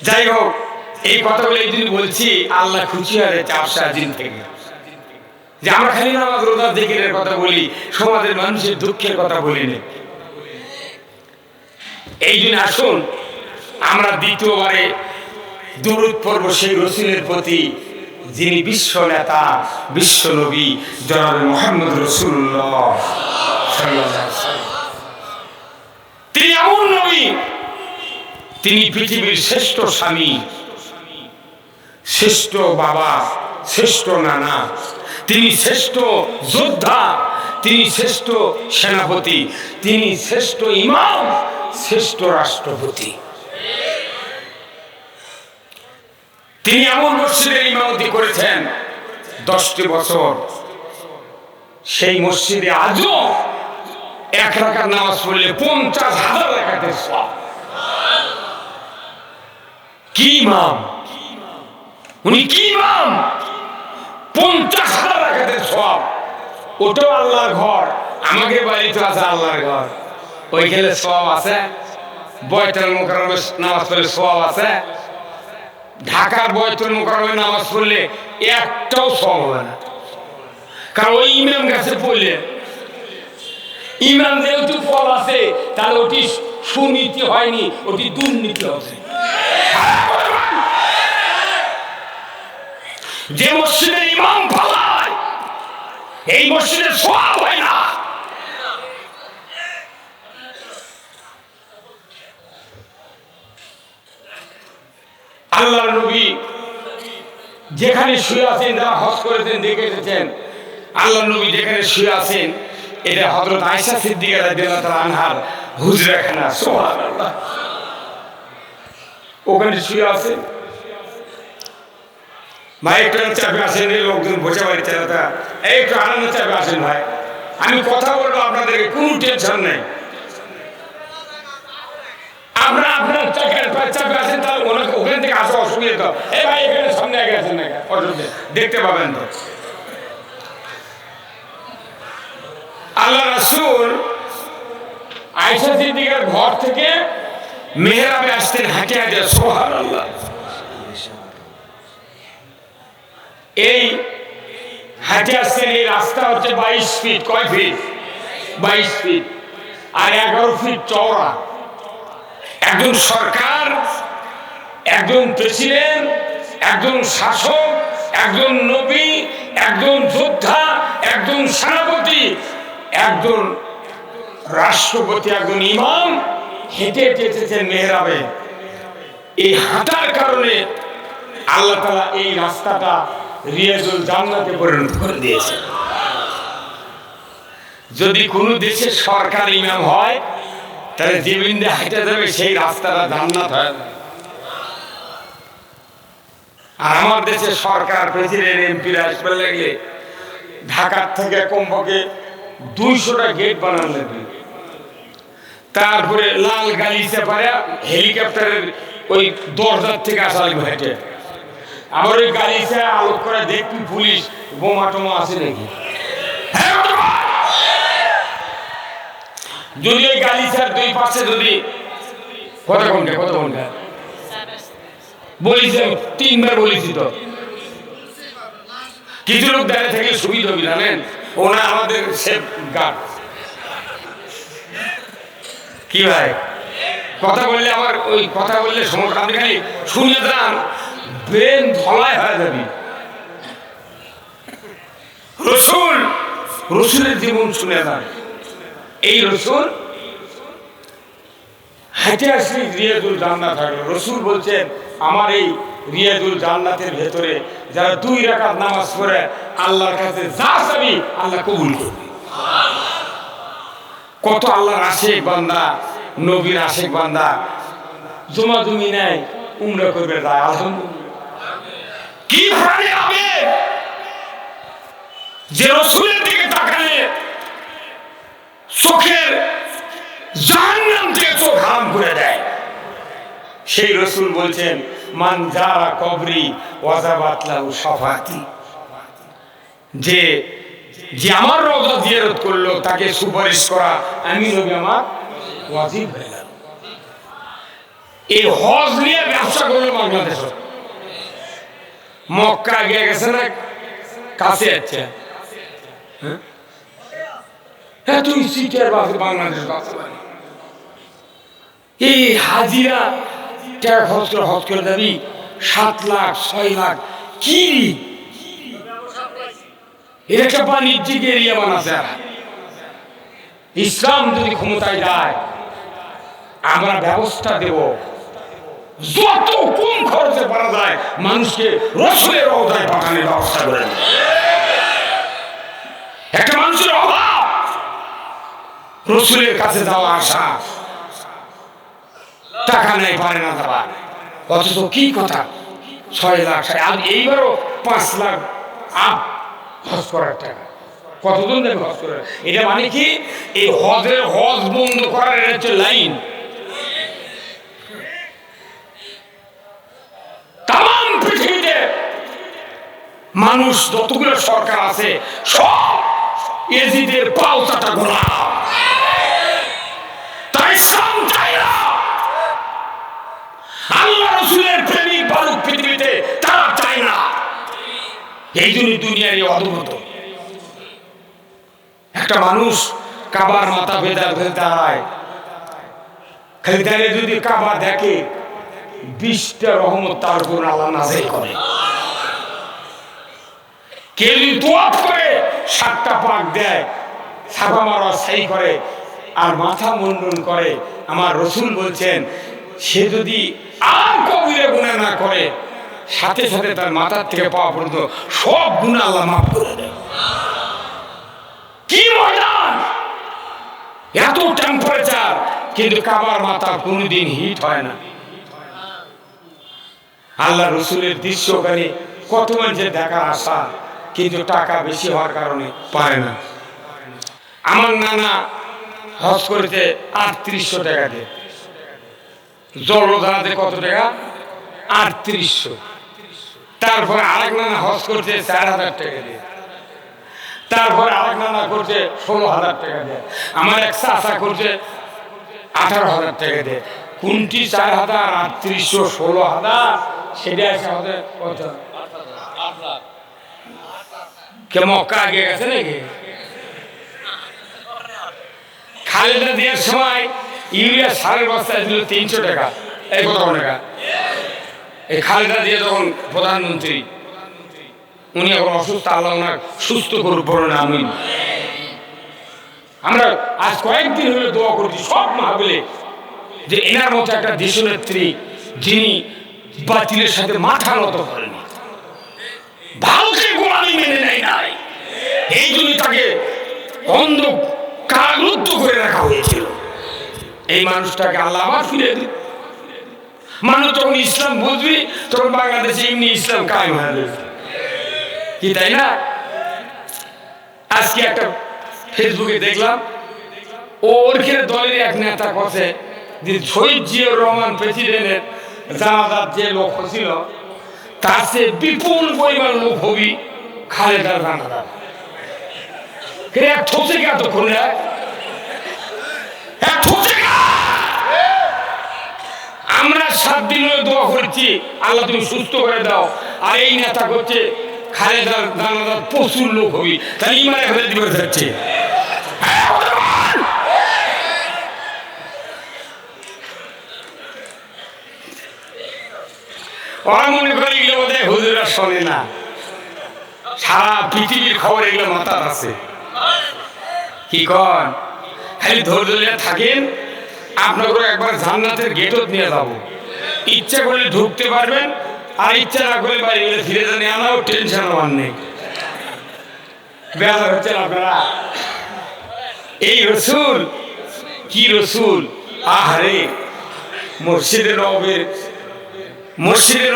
যাই হোক, এই কথাগুলো এই দিন বলছি আল্লাহ খুশি হয়ে চাপসা দিন থেকে, যে আমরা খালি নামাজ রোজা জিকিরের কথা বলি, সমাজের মানুষের দুঃখের কথা বলি না। এই দিন আসুন আমরা দ্বিতীয়বারে দরুদ পড়ব সেই রসুলের প্রতি যিনি বিশ্ব নেতা, বিশ্ব নবী জনাব মুহাম্মদ রাসূলুল্লাহ সাল্লাল্লাহু আলাইহি ওয়াসাল্লাম। তিনি এমন নবী, তিনি পৃথিবীর শ্রেষ্ঠ স্বামী, শ্রেষ্ঠ বাবা, শ্রেষ্ঠ নানা, তিনি শ্রেষ্ঠ যোদ্ধা, তিনি শ্রেষ্ঠ সেনাপতি, তিনি শ্রেষ্ঠ ইমাম, শ্রেষ্ঠ রাষ্ট্রপতি। তিনি এমন মসজিদের ইমামতি করেছেন 10টি বছর, সেই মসজিদে আজও 1 রাকাত নামাজ পড়লে 50,000 রাকাতের সওয়াব। কি ইমাম উনি, কি ইমাম! 50,000 রাকাতের সওয়াব। ওটাও আল্লাহর ঘর, আমাদের বাড়িতে আছে আল্লাহর ঘর, ওইখানে সওয়াব আছে। বয়তুল মুকাররমে নামাজ পড়লে সওয়াব আছে। ঢাকার বয়তুল মুকাররমে নামাজ পড়লে একটাও সওয়াব হবে না, কারণ ওই ইমাম কাছে পড়লে ইমাম যেহেতু ফল আছে, তাহলে ওটি সুনীতি হয়নি, ওটি দুর্নীতি হচ্ছে। যে মসজিদে ইমাম পালায়, এই মসজিদে সওয়াব হয় না। আল্লাহর নবী যেখানে শুয়ে আছেন, যারা হজ করেছেন দেখে এসেছেন, আল্লাহর নবী যেখানে শুয়ে আছেন এটা হযরত আয়েশা সিদ্দিকা রাদিয়াল্লাহু তাআলা আনহার হুজরাখানা। সুবহানাল্লাহ, ওখানে শুয়ে আছেন। ভাই একটু চাপে আসেন, এই লোকজন বসে বাড়ি চালাতা, একটু আনন্দ চাপে আসেন ভাই, আমি কথা বলবো, আপনাদেরকে কোনো টেনশন নেই। আমরা আপনার চাপে আসেন, তাহলে ওখান থেকে আসা অসুবিধা। এই ভাই এখানে সামনে আগে আসেন না, দেখতে পাবেন তো। আল্লাহ রাসূল আয়েশা সিদ্দিকার ঘর থেকে মেহরাবে আসতেন হাঁটে হাঁটে। সুবহানাল্লাহ, এই হাঁটে আসতেন। এই রাস্তা হচ্ছে 22 ফিট। কয় ফিট? 22 ফিট আর 11 ফিট চওড়া। একজন সরকার, একজন প্রেসিডেন্ট, একজন শাসক, একজন নবী, একজন যোদ্ধা, একজন সেনাপতি, একজন রাষ্ট্রপতি, একজন ইমাম হেঁটে হেঁটে এসেছেন মেহরাবে। এই হাঁটার কারণে আল্লাহ তাআলা এই রাস্তাটা রিয়াজুল জান্নাতে পরিণত করে দিয়েছে। যদি কোনো দেশের সরকার ইমাম হয়, তাহলে যে বিন্দে হেঁটে যাবে সেই রাস্তাটা জান্নাত হয়। আর আমার দেশের সরকার, প্রেসিডেন্ট, এমপিরা আসবে লাগলে ঢাকার থেকে কমপক্ষে 200টা গেট বানানো লাগবে। তারপরে লাল গালিচা পারে হেলিকপ্টারের ওই দরজার থেকে আসা লাগবে হেঁটে। আবার ওই গালিচা আলোক করে দেখবি পুলিশ বোমা টোমা আছে নাকি। যদি ওই গালিচার 2 পাশে যদি কত ঘন্টা বলেছি, 3বার বলেছি তো। কিছু লোক দাঁড়িয়ে থেকে সুবিধা হবে, জানেন, ওনা আমাদের সেফ গার্ড। কি ভাই কথা বললে, আমার ওই কথা বললে সমস্যা, আপনি খালি শুনে যান, ব্রেন ধলাই হয়ে যাবে। রসুলের জীবন শুনে যান। এই রসুল হেঁটে আসলে রিয়াজুল জান্নাত হয়। রসুল বলছেন, আমার এই রিয়াজুল জান্নাতের ভেতরে যারা 2 রাকাত নামাজ পড়ে আল্লাহর কাছে যা চাবি আল্লাহ কবুল করবে। কত আল্লাহর আশিক বান্দা, নবীর আশিক বান্দা জমা জমি নেয়, উমরা করবে যায়। আলহামদুলিল্লাহ, কি ভাবে হবে যে রসুলের দিকে তাকালে চোখের জাহান্নাম থেকে চোখ হারাম করে দেয়। সেই রসুল বলছেন, মান যারা কবরি ওয়াজাবাত লাহু শাফাআতি, যে যে আমার রওজা জিয়ারত করলো তাকে সুপারিশ করা আমি নবী আমার ওয়াজিব হয়ে গেল। এই হজ নিয়ে ব্যবসা করলো বাংলাদেশ। মক্কা গিয়ে গেছে না, কাছে যাচ্ছে, হ্যাঁ তুই সিটের বাংলাদেশ। এই হাজিরা টাকা খরচ করে যাবি 7 লাখ 6 লাখ কি এটা একটা বাণিজ্যিক এরিয়া বানাচ্ছে। ইসলাম যদি ক্ষমতায় যায় আমরা ব্যবস্থা দেব যত কম খরচে পারা যায় মানুষকে রসুলের রওজায় পাঠানোর ব্যবস্থা করে দেব। একটা মানুষের অভাব রসুলের কাছে যাওয়া আসা, টাকা নেই পারে না যাওয়া, অথচ কি কথা 6 লাখ আর এইবারও 5 লাখ হজ করার টাকা কতজন দেবে হজ করে? এটা মানে কি এই হজ বন্ধ করার হচ্ছে লাইন। তাম পৃথিবীতে মানুষ যতগুলো সরকার আছে সব এজিদের পাওতাটা গোলাম। তাই চাই না আল্লাহ রসুলের প্রেমিক বালুক পৃথিবীতে, তারা চায় না। এই জন্য দুনিয়ার এই অদ্ভুত একটা মানুষ কাবার মাথা বেঁধে দাঁড়ায়, খালি দাঁড়িয়ে যদি কাবা দেখে 20টা রহমত তার উপর আল্লাহ নাযিল করে। কেউ যদি তোয়াফ করে 7টা পাক দেয়, সাফা মারওয়া সাই করে আর মাথা মুন্ডন করে, আমার রসুল বলছেন সে যদি আর কবিরা গুনাহ না করে সাথে সাথে তার মাথার থেকে পাওয়া পর্যন্ত সব গুনাহ আল্লাহ মাফ করে দেয়। কি ময়দান, এত টেম্পারেচার, কিন্তু কাবার মাথা কোনদিন হিট হয় না। আল্লাহ রসুলের দৃশ্য ওখানে কত মানুষের দেখার আশা, কিন্তু টাকা বেশি হওয়ার কারণে পারে না। আমার নানা হজ করেছে 3800 টাকা দিয়ে, জলধারাতে কত টাকা 3800। তারপরে আরেক নানা হজ করছে 4000 টাকা দিয়ে, তারপরে আরেক নানা করছে 16000 টাকা দিয়ে, আমার এক চাচা করছে 18000 টাকা দিয়ে। কোনটি 4000 3800 16000 সেটা এসে আমাদের কত? কে মক্কা আগে গেছে নাকি? খালেদা দেওয়ার সময় ইউরিয়া সারের বস্তায় দিল 300 টাকা। এই কত টাকা? এই খালেদা দিয়ে যখন প্রধানমন্ত্রী, উনি এখন অসুস্থ, আল্লাহ ওনার সুস্থ করুক, বলুন আমিন। আমরা আজ কয়েকদিন হলে দোয়া করছি সব মাহফিলে যে এনার মতো একটা দেশনেত্রী যিনি বাতিলের সাথে মাথা নত করেনি, ভারতের গোলামি মেনে নেয় নাই, এই জন্য তাকে অন্ধ কারারুদ্ধ করে রাখা হয়েছিল। এই মানুষটাকে আল্লাহ আবার ফিরে দিন। মানুষ যখন ইসলাম বুঝবি তখন বাংলাদেশে এমনি ইসলাম কায়েম হয়ে যাবে, কি তাই না? আজকে একটা ফেসবুকে দেখলাম, ওর খেয়ে দলের এক নেতা কথা যে শহীদ জিয়াউর রহমান প্রেসিডেন্টের জানাজার যে লোক ছিল তার চেয়ে বিপুল পরিমাণ লোক হবি খালেদার জানাজা। এক ঠোঁচে এতক্ষণ আমরা 7 দিন দোয়া করেছি আল্লাহ তুমি সুস্থ করে দাও, আর এই নেতা করছে খালেদার জানাজার প্রচুর লোক হবি, তাহলে ইমানে ফেলে দিবে যাচ্ছে। ওরা মনে করে এগুলো বোধ হয় হুজুরা শোনে না, সারা পৃথিবীর খবর এগুলো মাথার আছে। কি কন খালি ধৈর্য থাকেন, আপনাকে একবার জান্নাতের গেটত নিয়ে যাবো, ইচ্ছা করলে ঢুকতে পারবেন, আর ইচ্ছা না করলে বাড়ি গেলে ফিরে যান, আমারও টেনশন আমার নেই। বেজার হচ্ছেন আপনারা। এই রসুল কি রসুল, আহারে মসজিদে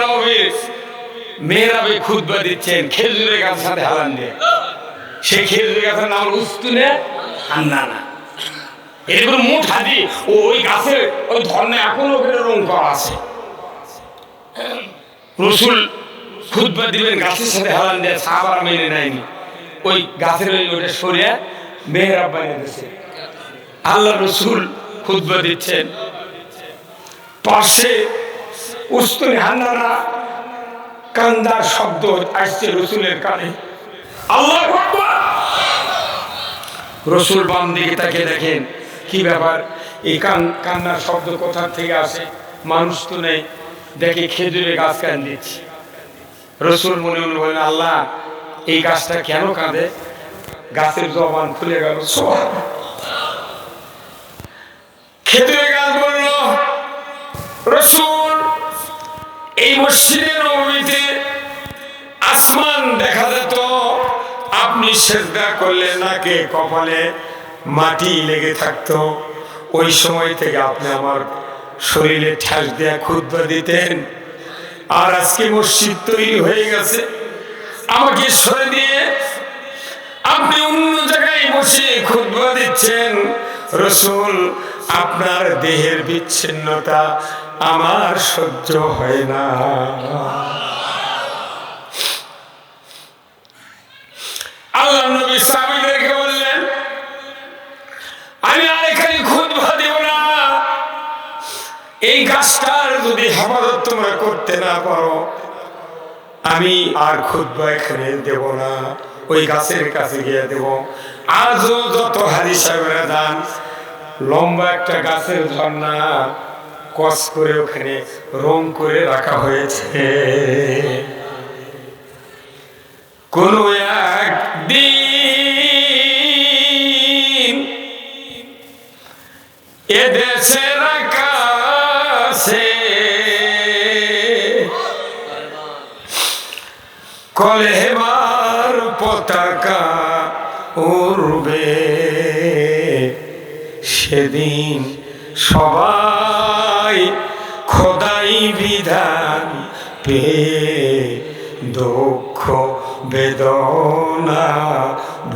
নববীর মেহরাবে খুতবা দিচ্ছেন, খেজুরের গাছের সাথে হালান দিয়ে, সেই খেজুরের গাছের নাম উস্তুনে হান্নানা। এরকম মুঠ হাদি ওই গাছের ওই ধর্মে এখনো রং করা আছে। রসুল খুতবা দিবেন গাছের সাথে হালান দিয়ে, সাহাবারা মেনে নেয়নি, ওই গাছের ওইটা সরিয়ে মেহরাব বানিয়ে দিচ্ছে। আল্লাহ রসুল খুতবা দিচ্ছেন, পাশে উস্তুনে হান্নানা কান্দার শব্দ আসছে রসুলের কানে। আল্লাহু আকবার। রসুল বাম দিকে তাকে দেখেন, কি ব্যাপার, এই কান্নার শব্দ কোথা থেকে আসে? মানুষ তো নেই, দেখে খেজুরের গাছ কান দিচ্ছি। রসুল মনে মনে বলেন, আল্লাহ এই গাছটা কেন কাঁদে? গাছের জবান খুলে গেল। খেজুরের গাছ বলল, রসুল এই মসজিদে নববীতে আসমান দেখা যেত, আপনি সিজদা করলে নাকে কপালে মাটি লেগে থাকতো, ওই সময় থেকে আপনি আমার শরীরে ঠেস দেয়া খুতবা দিতেন। আর আজকে মসজিদ তৈরি হয়ে গেছে, আমাকে সরে দিয়ে আপনি অন্য জায়গায় বসে খুতবা দিচ্ছেন। রসুল আপনার দেহের বিচ্ছিন্নতা আমার সহ্য হয় না। আল্লাহ নবী সাহাবীদেরকে বললেন, আমি আর এখানে খুতবা দেব না, এই গাছটার যদি হেফাজত তোমরা করতে না পারো আমি আর খুতবা এখানে দেব না, ওই গাছের কাছে গিয়ে দেব। আজও যত হাজি সাহেবরা যান, লম্বা একটা গাছের ঝর্ণা কস করে ওখানে রং করে রাখা হয়েছে। কোন একদিন এদেশের আকাশে কলেমার পতাকা উড়বে, সেদিন সবাই খোদাই বিধান পেয়ে দুঃখ বেদনা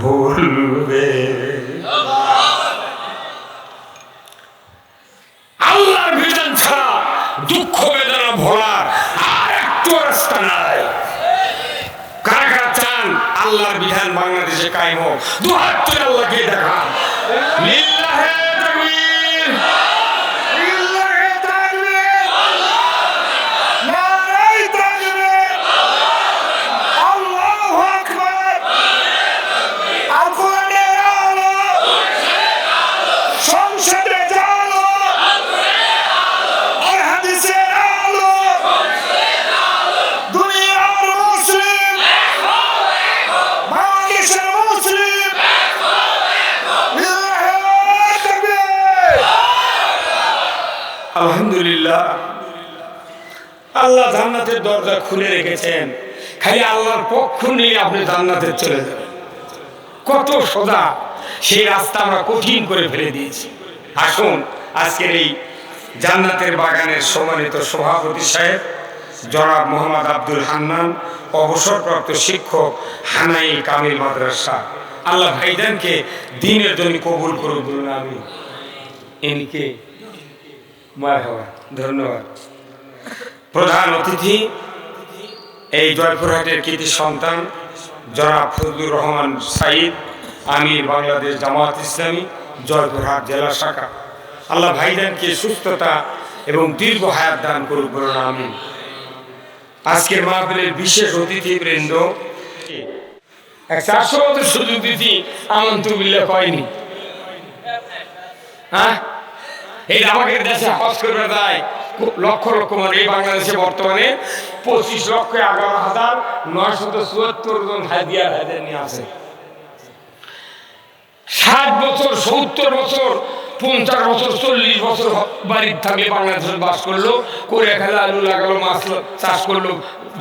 ভুলবে। আল্লাহর বিধান ছাড়া দুঃখ বেদনা ভোলার আর একটু রাস্তা নাই। কারা কারা চান আল্লাহর বিধান বাংলাদেশে কায়েম হোক? দুহাত তুলে আল্লাহকে দেখান। লিল্লাহে তাকবীর, লিল্লাহে তাকবীর, নারায়ে তাকবীর, আল্লাহু আকবার। আল কোরআনের আলো সংসদে জালো, আর হাদিসের আলো দুনিয়ার মুসলিম, বাংলাদেশের মুসলিম। আলহামদুলিল্লাহ, আল্লাহ জান্নাতের দরজা খুলে রেখেছেন, খালি আল্লাহর পক্ষ নিয়ে আপনি জান্নাতে চলে যাবেন। কত সোজা, সেই রাস্তা আমরা কঠিন করে ফেলে দিয়েছি। আসুন আজকের এই জান্নাতের বাগানের সম্মানিত সভাপতি সাহেব জনাব মোহাম্মদ আব্দুল হান্নান, অবসরপ্রাপ্ত শিক্ষক, হানাই কামিল মাদ্রাসা, আল্লাহ ভাইজানকে দিনের জন্য কবুল করুন, বলুন আমিন। এনিকে মারহাবা, ধন্যবাদ। প্রধান অতিথি এই জয়পুরহাটের কৃতি সন্তান জনাব ফজলুর রহমান সাইদ, আমির বাংলাদেশ জামাত ইসলামী জয়পুরহাট জেলা শাখা। আল্লাহ ভাইজানকে সুস্থতা এবং দীর্ঘ হায়াত দান করুক, বলুন আমিন। আজকের মাহফিলের বিশেষ অতিথি বৃন্দ 400 বছর সুযোগ দিতি আমন্তু বিল্লাহ কয়নি। হ্যাঁ, এই আমাকে দেশে হজ করবে যায় লক্ষ লক্ষ মানুষ। এই বাংলাদেশে বর্তমানে 25,11,974 জন হাজিয়ার হাজির নিয়ে আছে। 60 বছর, 70 বছর, 50 বছর, 40 বছর বাড়ির থাকলে বাংলাদেশে বাস করলো, করে খেলা আলু লাগালো, মাছ চাষ করলো,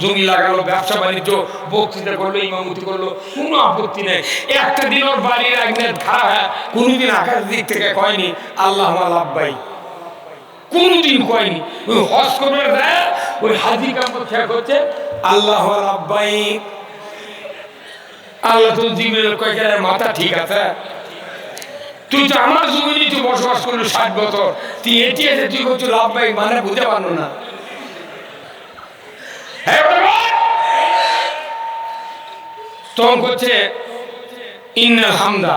জমি লাগালো, ব্যবসা বাণিজ্য, বক্তৃতা করলো, ইমামতি করলো, কোনো আপত্তি নেই। একটা দিন ওর বাড়ির আগ্নেয় খারাপ হয়, কোনোদিন আকাশ দিক থেকে কয়নি আল্লাহ লাব্বাই, কোনোদিন কয়নি। ওই হজ করবে দেয়, ওই হাজি কাম খেয়া করছে আল্লাহ লাব্বাই। আল্লাহ তো জীবনের কয়েকজনের মাথা ঠিক আছে, তুই তো আমার জমিনে তুই বসবাস করলি 60 বছর, তুই এটি আছে তুই করছো লাভবাই, মানে বুঝতে পারলো না। তখন করছে ইন্নাল হামদা।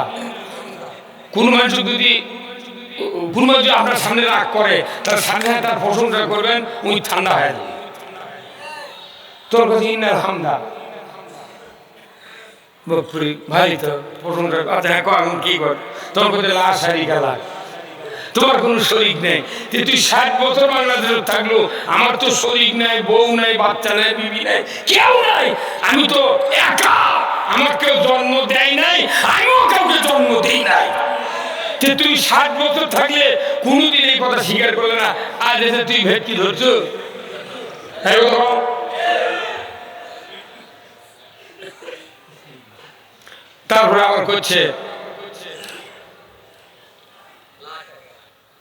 কোন মানুষ যদি আপনার সামনে রাগ করে, তার সামনে তার প্রশংসা করবেন, ওই ঠান্ডা হয়ে যাবে। তোর কাছে ইন্নাল হামদা ভাই তো প্রশংসা, আচ্ছা এখন কি কর, তোর কাছে লাশ হারি গেলা, তোমার কোনো শরীক নেই। যে তুই 60 বছর বাংলাদেশে থাকলো, আমার তো শরীক নাই, বউ নাই, বাচ্চা নাই, বিবি নাই, কেউ নাই, আমি তো একা, আমার কেউ জন্ম দেয় নাই, আমিও কাউকে জন্ম দেই নাই। তুই 60 বছর থাকলে কোনোদিন এই কথা স্বীকার করলে না, আজ এসে তুই ভেটকি ধরছো। তারপরে আবার করছে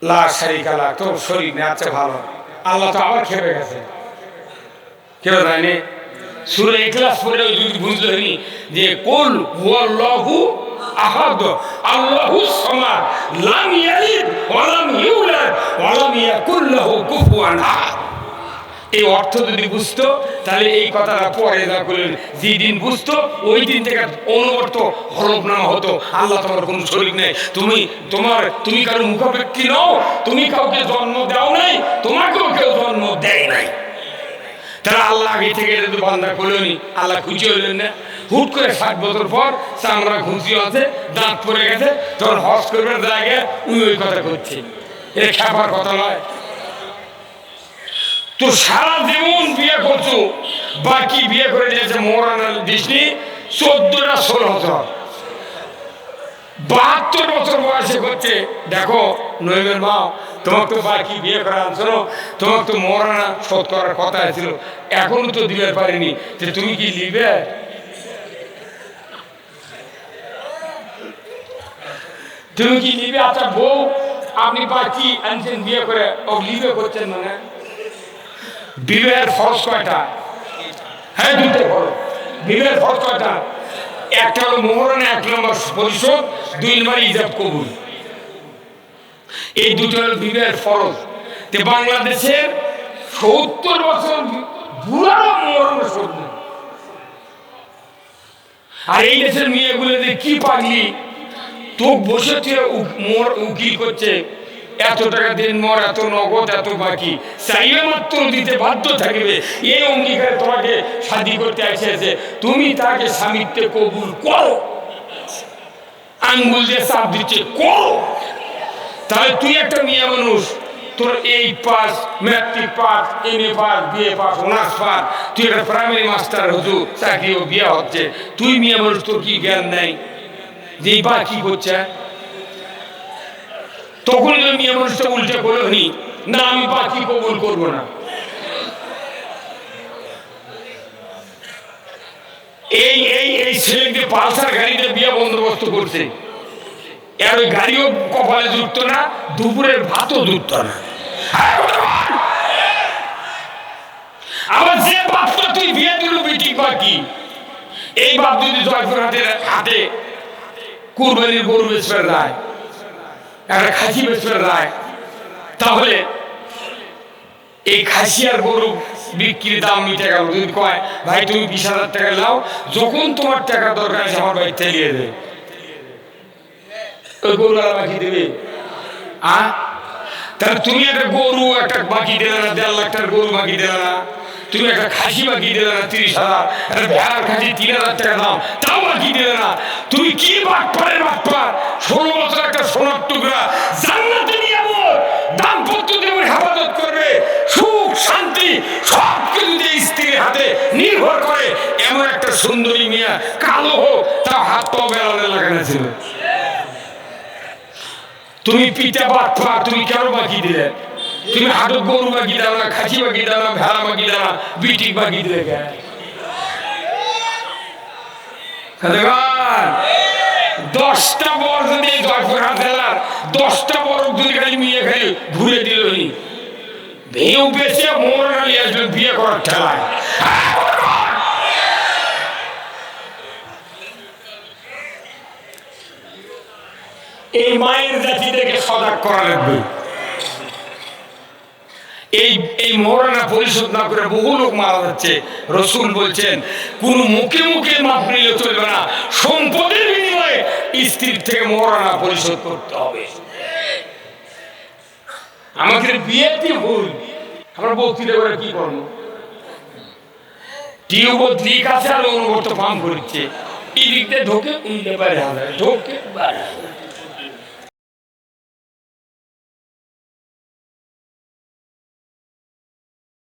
লা শারিকা লাহ, তোর শরীর নেই, আচ্ছা ভালো। আল্লাহ তো আবার খেপে গেছে, কেউ জানে। সূরা ইখলাস পড়ে যদি বুঝলো যে কুল হুয়াল্লাহু আহাদ আল্লাহুস সামাদ লাম ইয়ালিদ ওয়া লাম ইউলাদ ওয়া লাম ইয়াকুল লাহু কুফুয়ান আহাদ, এই অর্থ যদি বুঝতো তাহলে এই কথাটা পরে যা করলেন, যেদিন বুঝতো ওই দিন থেকে অনুবর্ত হলফনামা হতো, আল্লাহ তোমার কোনো শরীক নেই, তুমি কারো মুখাপেক্ষী নও, তুমি কাউকে জন্ম দাও নাই, তোমাকেও কেউ জন্ম দেয় নাই। তারা আল্লাহ আগে থেকে এটা তো বান্দা করলেনি, আল্লাহ খুশি হইলেন না। হুট করে 60 বছর পর চামড়া খুশি আছে, দাঁত পড়ে গেছে, তখন হজ করবার জায়গায় ওই কথা করছে, এটা খেপার কথা নয়। তো সারা জীবন বিয়ে করছো, বাকি বিয়ে করে দিয়েছে মৌলানা দিসনি 14টা 16 বছর, 72 বছর বয়সে করছে। দেখো নইমের মা, তোমাকে তো বাকি বিয়ে করে আনছো, তোমাকে তো মৌলানা শোধ করার কথা ছিল, এখনো তো দিতে পারিনি, যে তুমি কি নিবে? তুমি কি নিবে? আচ্ছা বউ, আপনি বাকি আনছেন বিয়ে করে, ও লিবে করছেন মানে বিবাহের ফরজ কয়টা? হ্যাঁ, দুটো ফরজ। বিবাহের ফরজ কয়টা? একটা হলো মোহরানা, 1 নম্বর পরিশোধ, 2 নম্বর ইজাব কবুল, এই দুটো হলো বিবাহের ফরজ। বাংলাদেশের 70 বছর বুড়ারও মোহরানা শোধ নেই। আর এই দেশের মেয়েগুলো যে কি পাগলি, তো বসে উকিল করছে, এত টাকা দিন মর, এত নগদ, এত বাকি, চাইবে মাত্র দিতে বাধ্য থাকবে, এই অঙ্গীকারে তোমাকে শাদী করতে আসছে, তুমি তাকে স্বামীত্বে কবুল করো, আঙ্গুল দিয়ে চাপ দিচ্ছে করো। তাহলে তুই একটা মেয়ে মানুষ, তোর 8 pass, matric pass, MA pass, BA pass, honours pass, তুই একটা প্রাইমারি মাস্টার হতো, চাকরি ও বিয়ে হচ্ছে, তুই মেয়ে মানুষ, তোর কি জ্ঞান নেই যে বা কি করছে? তখন মেয়ে মানুষটা উল্টে বলে না, আমি বাকি কবুল করবো না। এই ছেলেকে পালসার গাড়িতে বিয়ে বন্দোবস্ত করছে, আর ওই গাড়িও কপালে যুক্ত না, দুপুরের ভাতও যুক্ত না। আবার যে বাপটা তুই বিয়ে দিল বেটি বাকি, এই বাপ যদি জয়পুর হাতে কুরবানির গরু বেচবে যায়, একটা খাসি বেচবে যায়, তাহলে এই খাসি আর গরু বিক্রির দাম মিটে গেল। যদি কয় ভাই তুমি 20,000 টাকা নাও, যখন তোমার টাকা দরকার আছে আমার ভাই চালিয়ে দেবে, ওই গরু আর বাকি দেবে? তাহলে তুমি একটা গরু একটা বাকি দিলে না, 1.5 লাখ টাকার গরু বাকি দিলে না, তুমি একটা খাসি বাকি দিলে না 30,000, একটা ভেড়ার খাসি 3,000 টাকা দাম, তাও বাকি দিলে না, তুমি কি বাটপারের বাটপার! 16 বছর একটা সোনার টুকরা জান্নাতে নিয়ে যাবো, দাম্পত্য জীবন হেফাজত করবে, সুখ শান্তি সব কিছু যে স্ত্রীর হাতে নির্ভর করে, এমন একটা সুন্দরী মেয়ে, কালো হোক, তাও হাত পাও বেড়ালে লাগানো ছিল। তুমি পিতা বাটপার, তুমি কেন বাকি দিলে? তুমি হাটে গরু বাকি দাও না, খাসি বাকি দাও না, ভেড়া বাকি দাও না, বিটি বাকি দিলে কেন? 10টা বর যদি জয়পুরহাট জেলার 10টা বর যদি খালি মেয়ে খালি ঘুরে দিল, ভেউ বেঁচে মোহরানা নিয়ে আসবে বিয়ে করার ঠেলায়। এই মায়ের জাতিদেরকে সজাগ করা লাগবে। এই মোহরানা পরিশোধ না করে বহু লোক মারা যাচ্ছে। রসুল বলছেন কোন মুখে মুখে মাপ নিলে চলবে না, সম্পদের বিনিময়ে স্ত্রীর থেকে মোহরানা পরিশোধ করতে হবে। আমাদের বিয়েতে ভুল, আমরা বক্তৃতা করে কি করবো? টিউবত লিক আছে আর অনুবর্ত পাম্প করছে, এই দিকতে ঢোকে, ঢোকে